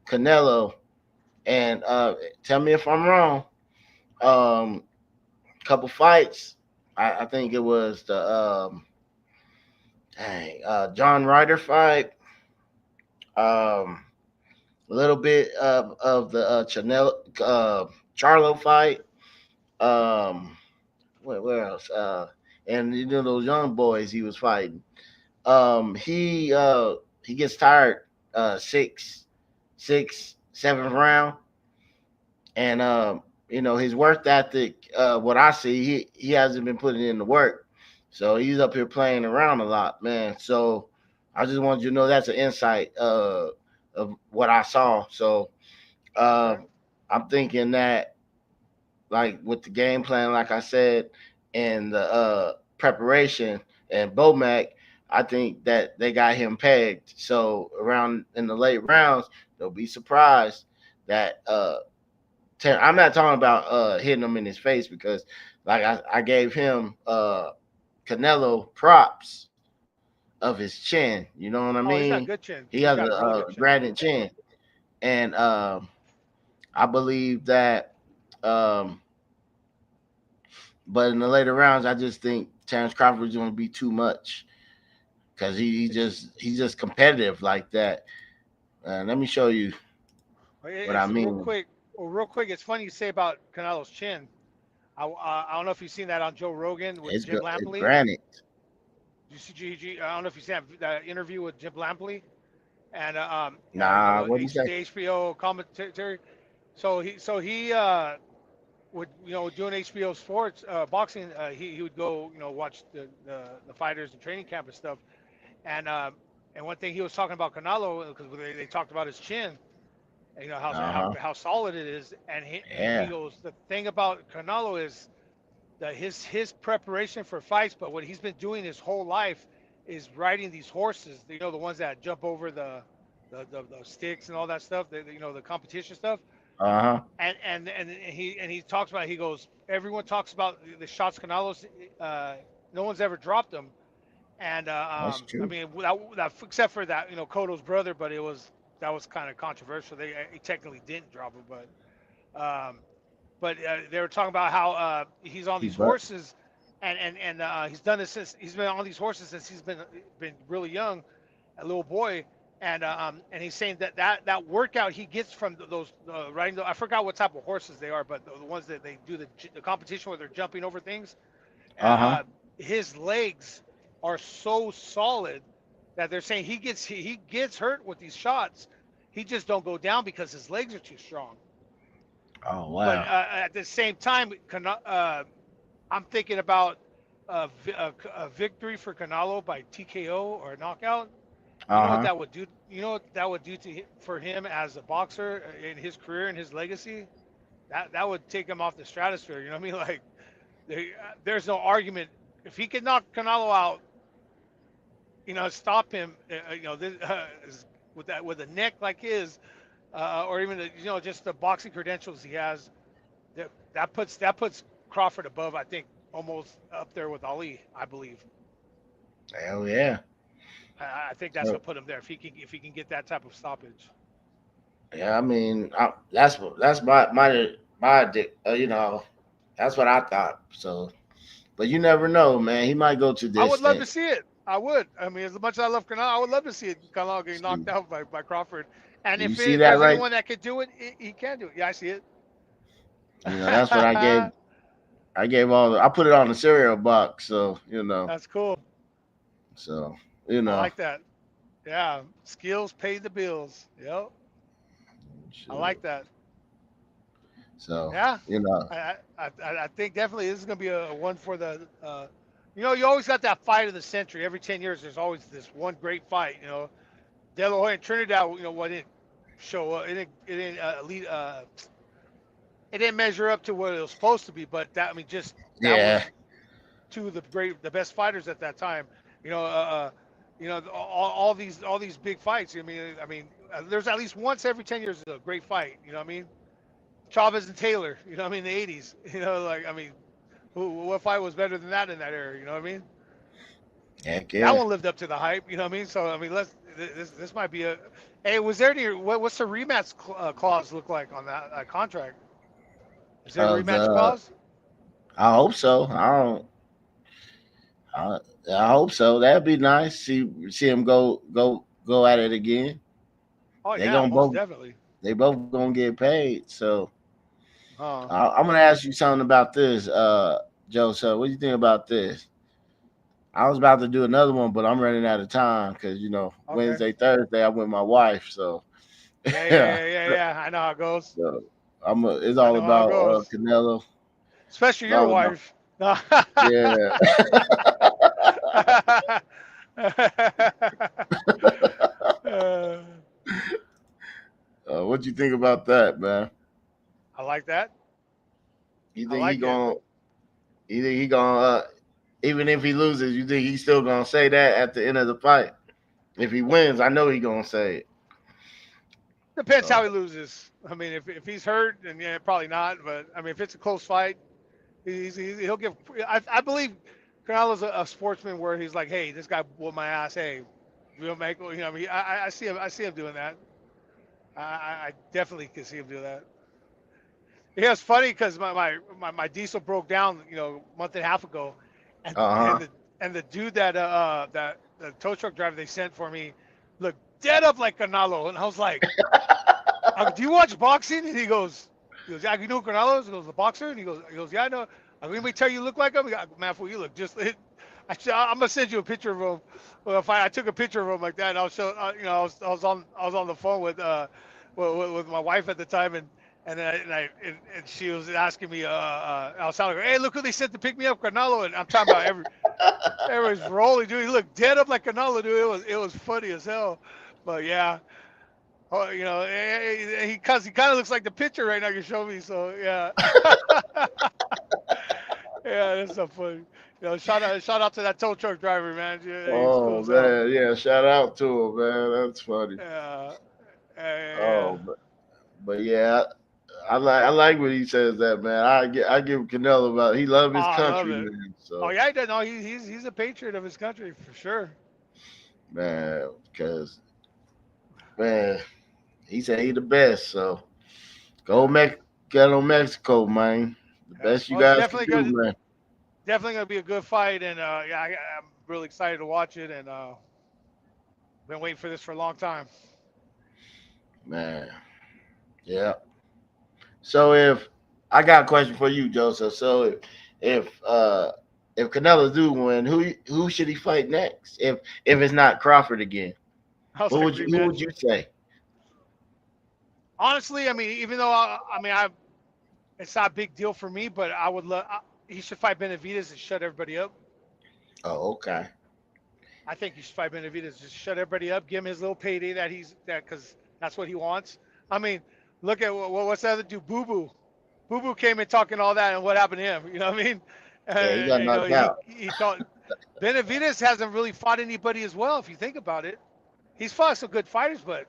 Canelo, and tell me if I'm wrong. Um, Couple fights. I think it was the John Ryder fight. A little bit of the Charlo fight. Um, where else? And those young boys he was fighting. He gets tired seventh round, and his work ethic. What I see, he hasn't been putting in the work, so he's up here playing around a lot, man. So I just wanted you to know that's an insight of what I saw. So uh, Okay. I'm thinking that like with the game plan, like I said, and the preparation and Bomac, I think that they got him pegged. So around in the late rounds, they'll be surprised that I'm not talking about hitting him in his face because like I gave him Canelo props of his chin. You know what I Oh, he's got mean? good chin. He He's has got a real a good chin. granite chin, and I believe that. Um, but in the later rounds, I just think Terrence Crawford is going to be too much because he's just competitive like that. Let me show you what I It's real mean. quick. Well, real quick, it's funny you say about Canelo's chin. I don't know if you've seen that on Joe Rogan with It's Jim good. It's Lampley. granite. You see GG. I don't know if you see that interview with Jim Lampley and Nah, what do you say? the HBO commentary. So he would doing HBO Sports boxing. He would go watch the fighters and training camp and stuff. And one thing he was talking about Canelo because they talked about his chin. And, Uh huh. how solid it is. And he Yeah. goes, the thing about Canelo is that his preparation for fights, but what he's been doing his whole life is riding these horses. The ones that jump over the sticks and all that stuff. The competition stuff. Uh huh. And he talks about. He goes. Everyone talks about the shots Canelo's. No one's ever dropped them. And That's I true. mean, except for that, Cotto's brother, but that was kind of controversial. He technically didn't drop him, um, but they were talking about how he's on He these but. horses, and he's done this since he's been on these horses since he's been really young, a little boy, and he's saying that workout he gets from those riding. I forgot what type of horses they are, but the ones that they do the competition where they're jumping over things. Uh huh. Uh, his legs are so solid that they're saying he gets hurt with these shots. He just don't go down because his legs are too strong. Oh But wow. at the same time, I'm thinking about a victory for Canelo by TKO or knockout. You Uh know what huh. that would do? You know what that would do for him as a boxer in his career and his legacy? That would take him off the stratosphere. You know what I mean? Like there's no argument if he could knock Canelo out, stop him, with a neck like his, or even just the boxing credentials he has. That puts Crawford above, I think, almost up there with Ali. I believe. Hell yeah. I think that's So, what put him there if he can get that type of stoppage. yeah, I mean, that's that's what I thought. So, but you never know, man. He might go to I would love to distance. see it. I would. I mean, as much as I love Canelo, I would love to see Canelo getting See, knocked out by Crawford. And you if see that there's right? anyone that could do it, he can do it. Yeah, I see it. That's what I gave. I gave all. I put it on the cereal box. So That's cool. So I like that. Yeah, skills pay the bills. Yep, I shoot. like that. So Yeah, you know. I think definitely this is gonna be a one for the. You always got that fight of the century. Every 10 years, there's always this one great fight. De La Hoya and Trinidad. What didn't show up. It didn't measure up to what it was supposed to be. But just that Yeah. was two of the best fighters at that time. You know, all these big fights. There's at least once every 10 years a great fight. You know what I mean? Chavez and Taylor. You know what I mean? The '80s. What fight was better than that in that era? You know what I mean? Heck That yeah. one lived up to the hype. You know what I mean? So let's this might be a. Hey, was there any what's the rematch clause look like on that contract? Is there a Of rematch the. clause? I hope so. I don't. I, I hope so. That'd be nice. See him go at it again. Oh They yeah, gonna most both. definitely. They both gonna get paid. So Uh, I'm gonna ask you something about this, Joe. So what do you think about this? I was about to do another one, but I'm running out of time because okay. Wednesday, Thursday I'm with my wife. So Yeah, yeah, yeah. yeah, yeah, yeah. I know how it goes. So it's I all know how it about goes. Canelo. Especially It's your all about wife. No. yeah. Uh, What you think about that, man? I like that. You I think he like it. gonna? You think he gonna? Even if he loses, you think he's still gonna say that at the end of the fight? If he wins, I know he gonna say it. Depends how So he loses. I mean, if he's hurt, then yeah, probably not. But I mean, if it's a close fight, he'll give. I believe Canelo's a sportsman where he's like, hey, this guy whooped my ass. Hey, we'll make. You know, I mean, I see him. I see him doing that. I definitely can see him do that. Yeah, it's funny because my diesel broke down, a month and a half ago, and uh and huh. the dude that the tow truck driver they sent for me looked dead up like Canelo, and I was like, I go, do you watch boxing? And he goes, yeah, you know who Canelo is? He goes, the boxer? And he goes, yeah, I know. I go, anybody tell you look like him? I go, man, fool, you look just. I'm gonna send you a picture of him. Well, if I took a picture of him like that, and I'll show. I was on the phone with my wife at the time, and she was asking me, I was telling her, hey, look who they sent to pick me up, Canelo, and I'm talking about everyone's rolling, dude. He looked dead up like Canelo, dude. It was funny as hell, but yeah. Oh, he kind of looks like the picture right now you show me. So yeah, yeah, that's so funny. Shout out to that tow truck driver, man. Yeah, he's cool Oh as hell. man, yeah. Shout out to him, man. That's funny. Yeah, yeah, Oh, but yeah, I like when he says that, man. I give Canelo about he love oh, his I love country, it. man. Oh So yeah, he does. No, he's a patriot of his country for sure. man, because man, he said he the best. So go Yeah, Get on Mexico, man. The yeah. best you Well, it's guys can do, man. definitely gonna be a good fight, and yeah, I'm really excited to watch it, and been waiting for this for a long time. Man, yeah. So I got a question for you, Joseph. So if uh if Canelo do win, who should he fight next? If it's not Crawford again, I was like who rematch. would you say? Honestly, I mean, even though it's not a big deal for me, but I would love. He should fight Benavidez and shut everybody up. Oh, okay. I think he should fight Benavidez, just shut everybody up, give him his little payday because that's what he wants. I mean, look at what's the other dude, Boo Boo. Boo Boo came in talking all that, and what happened to him? You know what I mean? Yeah, he got knocked He out. he called Benavidez hasn't really fought anybody as well, if you think about it. He's fought some good fighters, but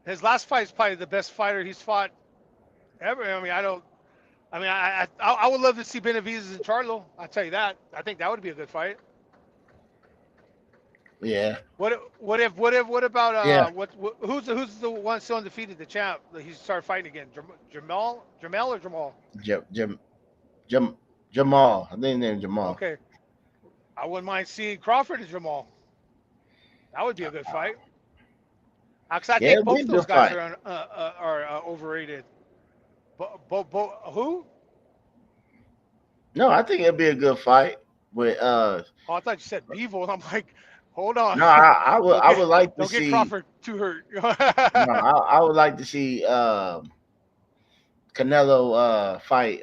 his last fight is probably the best fighter he's fought ever. I mean, I don't. I mean, I would love to see Benavidez and Charlo. I'll tell you that. I think that would be a good fight. Yeah, What about yeah. who's the one still undefeated, the champ? He started fighting again. Jamal or Jamal? Jam, Jam, Jam, Jamal. I think his name Jamal. Okay, I wouldn't mind seeing Crawford and Jamal. That would be a good fight. Because I Yeah, think it'd be both a those good guys fight. are overrated. Who? No, I think it'd be a good fight. With Oh, I thought you said Bevo. I'm like, hold on. no, I would don't I get would like to don't get see. Crawford too hurt. No, I would like to see Canelo fight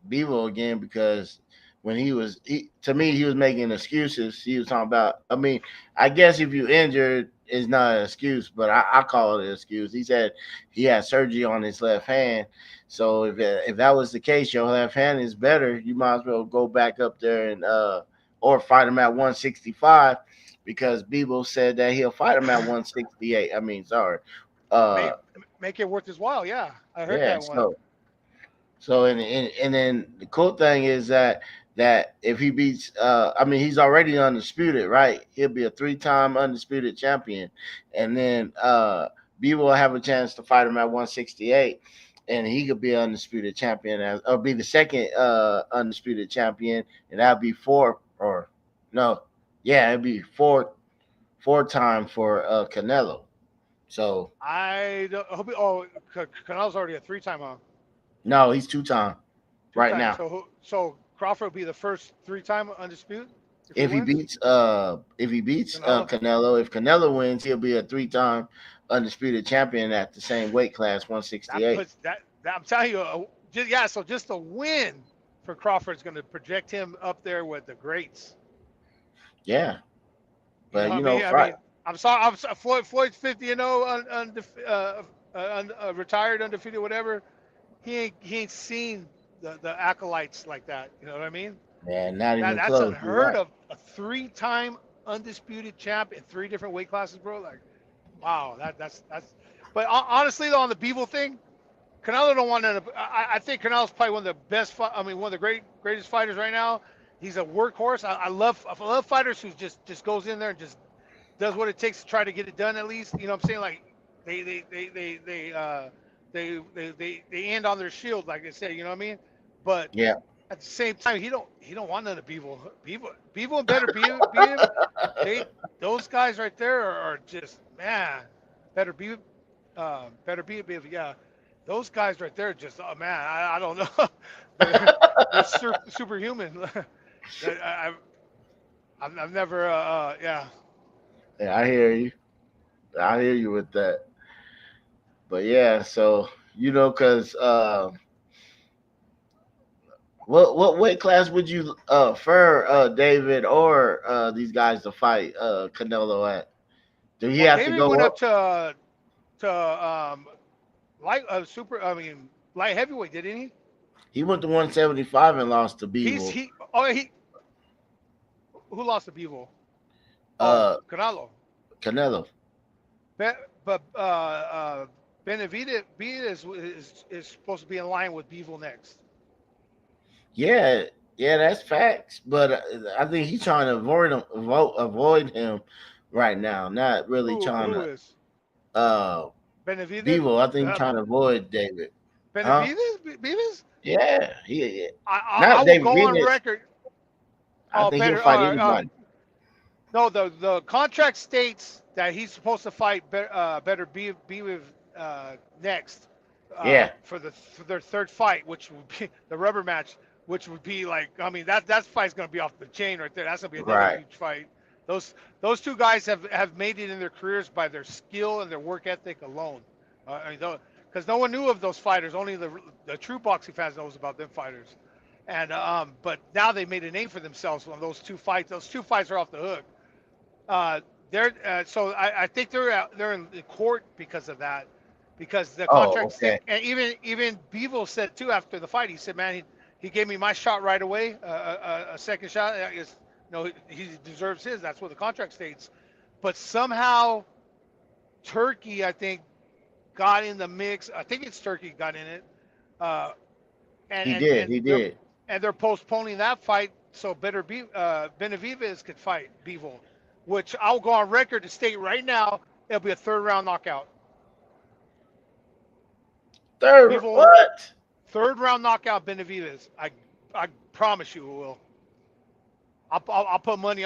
Bevo again because when to me he was making excuses. He was talking about. I mean, I guess if you injured, it's not an excuse, but I call it an excuse. He said he had surgery on his left hand, so if that was the case, your left hand is better. You might as well go back up there and or fight him at 165 because Bevo said that he'll fight him at 168. I mean, sorry. Uh, make make it worth his while. Yeah, I heard yeah, that one. so and then the cool thing is that if he beats I mean he's already undisputed, right? He'll be a three-time undisputed champion. And then B will have a chance to fight him at 168 and he could be undisputed champion as or be the second undisputed champion and that'll be four or no. Yeah, it'd be four time for Canelo. So I don't, hope. Oh, Canal's already a three-time, huh? no, he's two-time Two right times. now. So Crawford will be the first three-time undisputed if he If he wins. beats Canelo. Canelo, if Canelo wins, he'll be a three-time undisputed champion at the same weight class, That 168. puts that I'm telling you, yeah. So just a win for Crawford is going to project him up there with the greats. Yeah, You know but what I you know, mean? I mean, I'm sorry. Floyd's 50-0, retired, undefeated, whatever. He ain't seen the acolytes like that. You know what I mean? Man, not even That's close. You're unheard right. of. A 3-time undisputed champ in 3 different weight classes, bro. Like, wow, that's. But honestly, though, on the Bevel thing, Canelo don't want to. I think Canelo's probably one of the best. I mean, one of the greatest fighters right now. He's a workhorse. I love fighters who just goes in there and just does what it takes to try to get it done. At least, you know what I'm saying? Like they end on their shield, like they say. You know what I mean? But Yeah. at the same time, he don't want none of Bevel and better be him. They those guys right there are just man. Better be better be Bevel. Yeah, those guys right there just oh man, I don't know. they're superhuman. I, I've never yeah. Yeah, I hear you. I hear you with that. But yeah, so cause what weight class would you for David or these guys to fight Canelo at? Do he Well, have to David went go up up? to light super. I mean light heavyweight, didn't he? He went to 175 and lost to He's Beeble. he. Oh, he. Who lost to Bevel? Oh, Uh, Canelo. Canelo. Be, but Benavidez is supposed to be in line with Bevel next. Yeah, yeah, that's facts. But I think he's trying to avoid him right now. Not really trying Who to. is Uh, Benavidez? Beeble, I think he's trying to avoid David. Huh? Benavidez? Yeah, he. Yeah. I Not will David go on Venus. record. I Oh, think he'll better. fight anybody. No, the contract states that he's supposed to fight better be with next Yeah, for their third fight, which would be the rubber match, which would be like I mean that fight's gonna be off the chain right there. That's gonna be another right. huge fight. Those two guys have made it in their careers by their skill and their work ethic alone. I mean, because no one knew of those fighters. Only the true boxing fans knows about them fighters. And but now they made a name for themselves on those two fights. Those two fights are off the hook. Uh, so I think they're in court because of that, because the Oh, contract okay. state, and even Bevel said too after the fight, he said, man, he gave me my shot right away, a second shot. I guess he deserves his. That's what the contract states. But somehow Turkey, I think, got in the mix. I think it's Turkey got in it, uh, and He and did. and He they're did. and they're postponing that fight so Benavidez could fight Bivol, which I'll go on record to state right now it'll be a third round knockout. Third. Bivol, What? third round knockout Benavidez. I promise you it will. I'll put money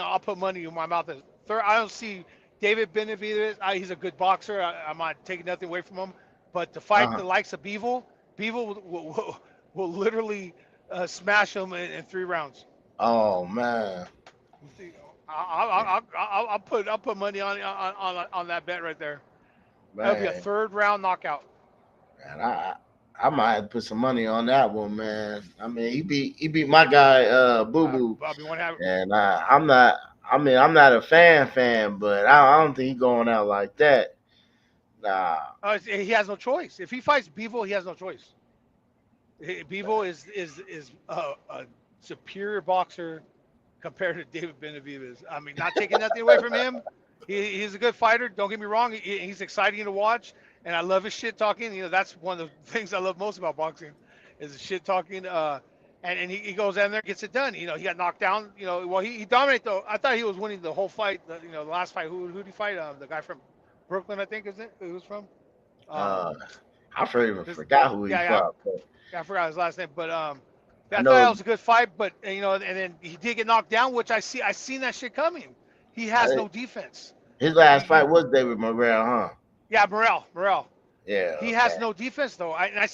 in my mouth. Third, I don't see David Benavidez. He's a good boxer. I'm not taking nothing away from him, but to fight Uh-huh. the likes of Bivol will literally smash him in 3 rounds. Oh man, I'll put money on that bet right there. That'll be a man, third round knockout. man. I might have to put some money on that one, man. I mean, he beat my guy, Boo Boo, Bobby want to have. and I'm not. I mean, I'm not a fan, but I don't think he going out like that. Nah. He has no choice. If he fights Bevo, he has no choice. Bevo is a superior boxer compared to David Benavidez. I mean, not taking nothing away from him. He's a good fighter. Don't get me wrong. He's exciting to watch, and I love his shit talking. That's one of the things I love most about boxing, is the shit talking. And he goes in there, gets it done. He got knocked down. Well, he dominated though. I thought he was winning the whole fight. The last fight. Who did he fight? The guy from Brooklyn, I think, is it? Who was from? Um, Uh, I even this, forgot who he yeah, fought. But I forgot his last name, but I I thought that know was a good fight. But and then he did get knocked down, which I seen that shit coming. He has uh, no defense. his last You fight was David Morrell, huh? Yeah, Morel. Yeah. He Okay. has no defense though. I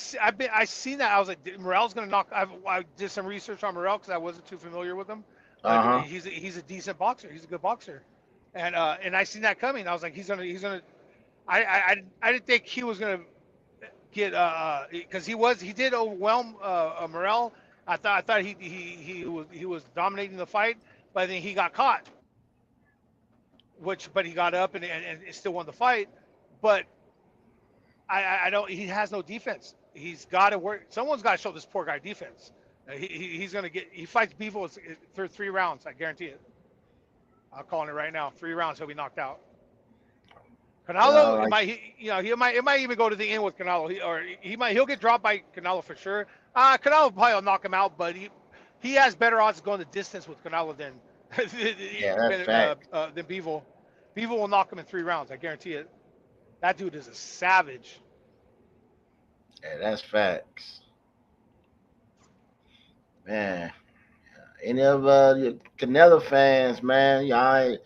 seen that. I was like, Morel's gonna knock. I did some research on Morel because I wasn't too familiar with him. Uh huh. He's a decent boxer. He's a good boxer, and I seen that coming. I was like, he's gonna. I didn't think he was gonna get because he did overwhelm Morel. I thought he was dominating the fight, but then he got caught. But he got up and still won the fight. But I don't. He has no defense. he's got to work. Someone's got to show this poor guy defense. He's gonna get. He fights Bevo for 3 rounds. I guarantee it. I'm calling it right now. 3 rounds, he'll be knocked out. Yeah, Canelo, it might even go to the end with Canelo. He'll get dropped by Canelo for sure. Canelo probably will knock him out, but he has better odds of going the distance with Canelo than that's fact. than Bevo. Bevo will knock him in 3 rounds. I guarantee it. That dude is a savage. Yeah, that's facts. Man, any of your Canelo fans, man, y'all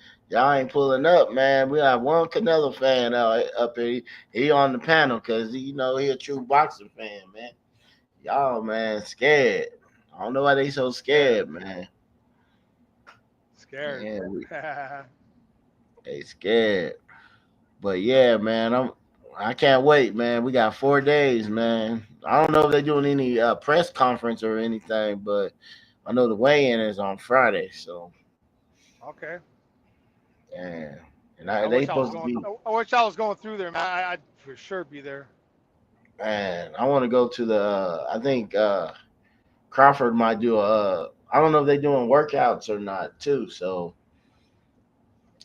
ain't pulling up, man. We have one Canelo fan up here. He on the panel because he a true boxing fan, man. Y'all, man, scared. I don't know why they so scared, man. Scared. Yeah, they scared. But yeah, man, I can't wait, man. We got 4 days, man. I don't know if they're doing any press conference or anything, but I know the weigh-in is on Friday, so Okay. yeah. And I they wish I was supposed to going. be, I wish I was going through there, man. I'd for sure be there. man. I want to go to the. I think Crawford might do a. I don't know if they're doing workouts or not too. So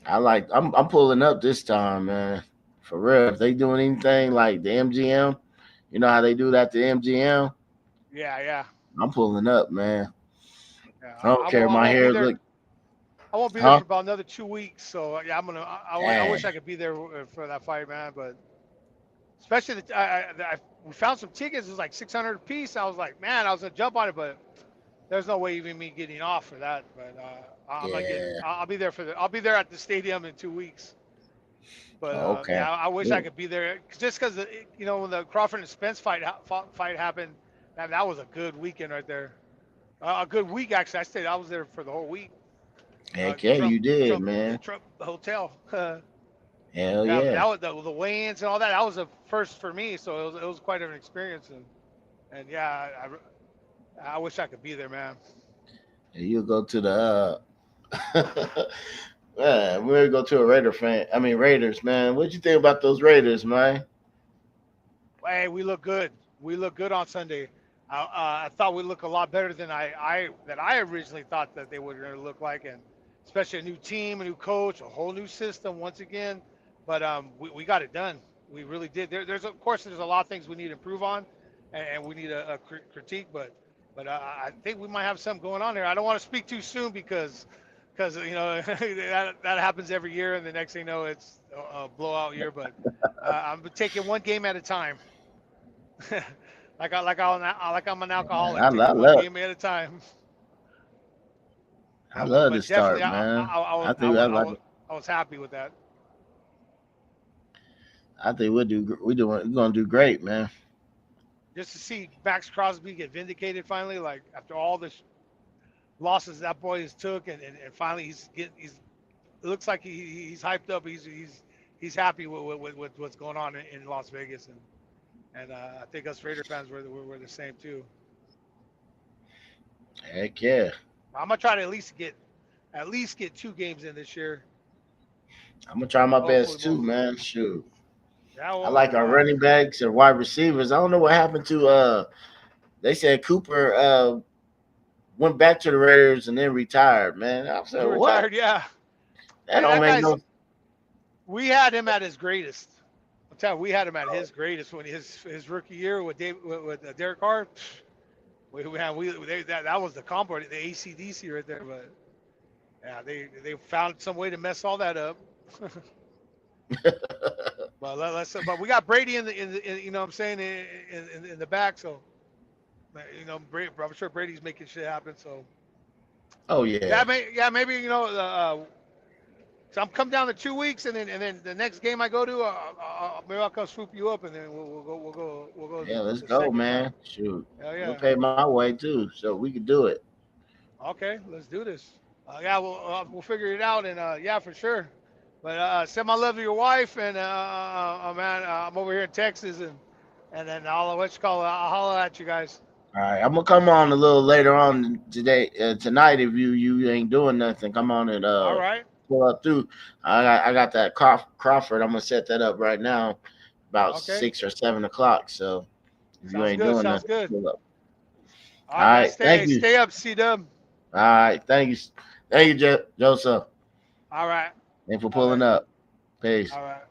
I'm pulling up this time, man. For real. If they doing anything like the MGM, you know how they do that to MGM. Yeah. I'm pulling up, man. Yeah. I don't care. I My won't be hair there. look, I won't be there huh? for about another 2 weeks. So yeah, I'm gonna. I Dang. wish I could be there for that fight, man. But especially we found some tickets. It was like 600 a piece. I was like, man, I was gonna jump on it, but there's no way even me getting off for that. But I'm gonna get. Yeah. I'll be there I'll be there at the stadium in 2 weeks. But Okay. yeah, I wish Yeah. I could be there just because when the Crawford and Spence fight happened, that was a good weekend right there. A good week actually. I was there for the whole week. Heck yeah, you did, man. Trump hotel. Hell Yeah, but yeah. that was the weigh-ins and all that. That was a first for me, so it was quite an experience. And yeah, I wish I could be there, man. You go to the man, we're gonna go to a Raiders, man. What'd you think about those Raiders, man? Hey, we look good. We look good on Sunday. I thought we look a lot better than I originally thought that they were going to look like, and especially a new team, a new coach, a whole new system once again. But we got it done. We really did. There's of course there's a lot of things we need to improve on, and we need a critique. But I think we might have something going on there. I don't want to speak too soon because that happens every year, and the next thing you know it's a blowout year. But I'm taking one game at a time. I'm an Man, alcoholic, taking one game at a time. I love But this definitely, start, man. I was happy with that. I think we're gonna do great, man. Just to see Max Crosby get vindicated finally, like after all the losses that boy has took, and finally it looks like he's hyped up. He's happy with what's going on in Las Vegas, and I think us Raider fans were the same too. Heck yeah. I'm gonna try to at least get 2 games in this year. I'm gonna try my Hopefully best too, more. man. Shoot. Yeah, I well, like our running backs and wide receivers. I don't know what happened to they said Cooper went back to the Raiders and then retired, man. I said, he what? retired. Yeah, That hey, don't that make guy's. no. We had him at his greatest. I'm telling you, we had him at his greatest when his rookie year with Derek Carr. That was the combo, the ACDC right there. But yeah, they found some way to mess all that up. But we got Brady in you know what I'm saying in the back, so I'm sure Brady's making shit happen. So Oh yeah. maybe so I'm come down to 2 weeks, and then the next game I go to, maybe I'll come swoop you up, and then we'll go Yeah, let's the go, second time. man. Shoot. Hell You'll yeah. pay my way too, so we can do it. Okay, let's do this. Yeah, we'll figure it out, and yeah, for sure. But send my love to your wife, and man, I'm over here in Texas, and then I'll I'll holler at you guys. All right, I'm gonna come on a little later on tonight. If you ain't doing nothing, come on and All right. pull up through. I got that Crawford. I'm gonna set that up right now, about Okay. 6 or 7 o'clock. So If you Sounds ain't good. doing Sounds nothing, good. pull up. All All right, man. right, thank you. Stay up, C-Dub. All right, thank you, Joseph, All right. and for All pulling right. up. Peace. All right.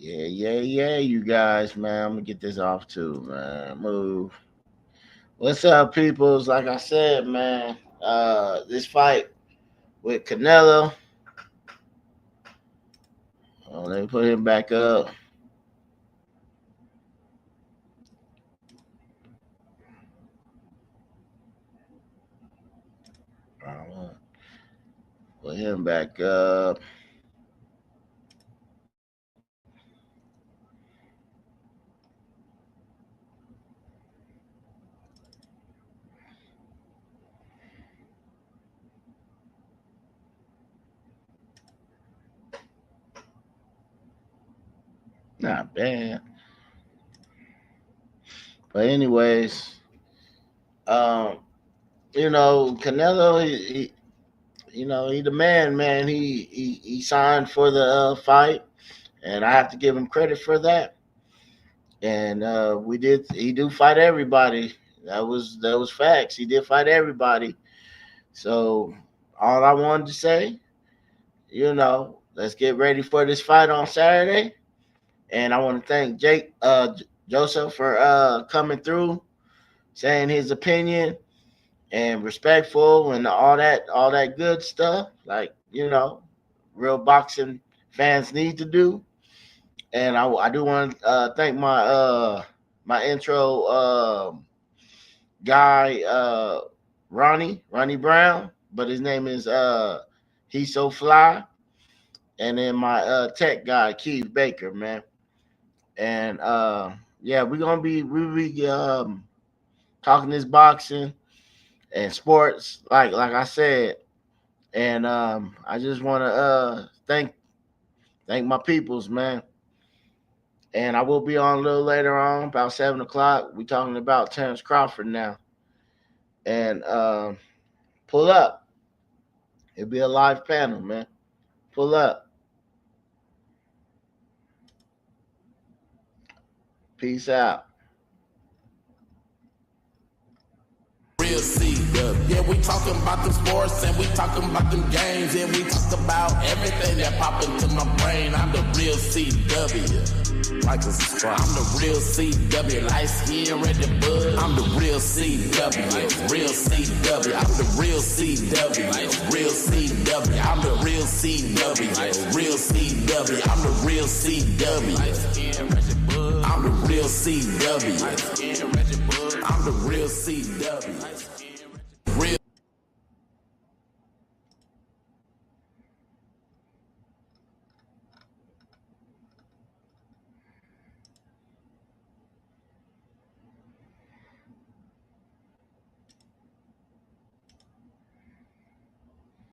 Yeah, you guys, man. I'm gonna get this off too, man. Move. What's up, peoples? Like I said, man, this fight with Canelo. Oh, let me put him back up. Put him back up. Not bad. But anyways, Canelo, he the man. He signed for the fight, and I have to give him credit for that. And he do fight everybody. That was facts. He did fight everybody. So all I wanted to say, let's get ready for this fight on Saturday. And I want to thank Joseph for coming through, saying his opinion and respectful and all that good stuff. Like, real boxing fans need to do. And I do want to thank my intro guy, Ronnie Brown, but his name is He's So Fly. And then my tech guy, Keith Baker, man. And yeah, we'll be talking this boxing and sports, like I said. And I just want to thank my peoples, man. And I will be on a little later on, about 7:00. We talking about Terrence Crawford now. And pull up. It'll be a live panel, man. Pull up. Peace out. Real C-Dub. Yeah, we talking about the sports and we talking about them games and we talk about everything that pop into my brain. I'm the real CW. Like a subscribe. I'm the real CW. Light skin, ready to bud. I'm the real CW. Real CW. I'm the real CW. Real CW. I'm the real CW. Real CW. I'm the real CW. I'm the real CW. I'm the real CW.